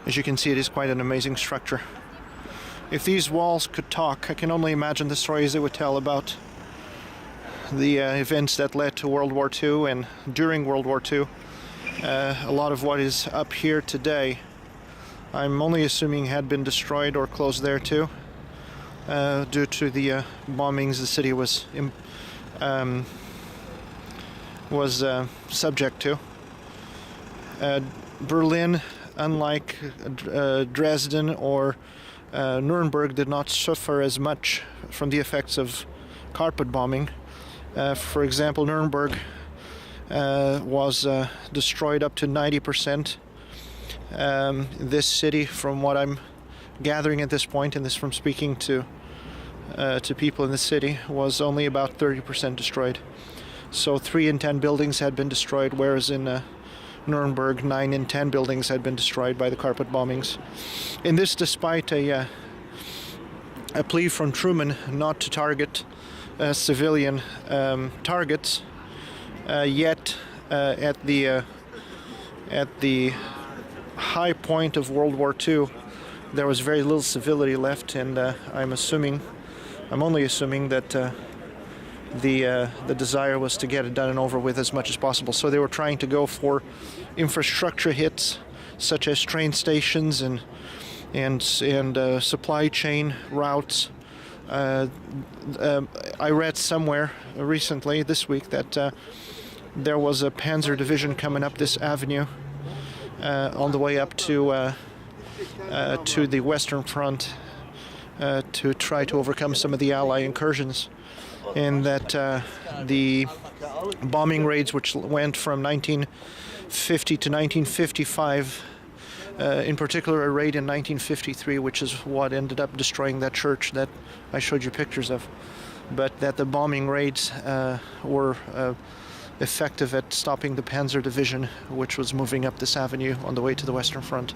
As you can see, it is quite an amazing structure. If these walls could talk, I can only imagine the stories they would tell about the events that led to World War II and during World War II. A lot of what is up here today, I'm only assuming had been destroyed or closed there too, due to the bombings the city was subject to. Berlin, unlike Dresden or Nuremberg, did not suffer as much from the effects of carpet bombing. For example, Nuremberg was destroyed up to 90%. This city, from what I'm gathering at this point, and this from speaking to people in the city, was only about 30% destroyed. So 3 in 10 buildings had been destroyed, whereas in Nuremberg 9 in 10 buildings had been destroyed by the carpet bombings. And this despite a plea from Truman not to target civilian targets, yet at the high point of World War II there was very little civility left, and I'm only assuming that the desire was to get it done and over with as much as possible. So they were trying to go for infrastructure hits such as train stations and supply chain routes. I read somewhere recently this week that there was a Panzer division coming up this avenue on the way up to the Western Front to try to overcome some of the Allied incursions, and that the bombing raids, which went from 1950 to 1955, in particular a raid in 1953, which is what ended up destroying that church that I showed you pictures of, but that the bombing raids were effective at stopping the Panzer Division, which was moving up this avenue on the way to the Western Front.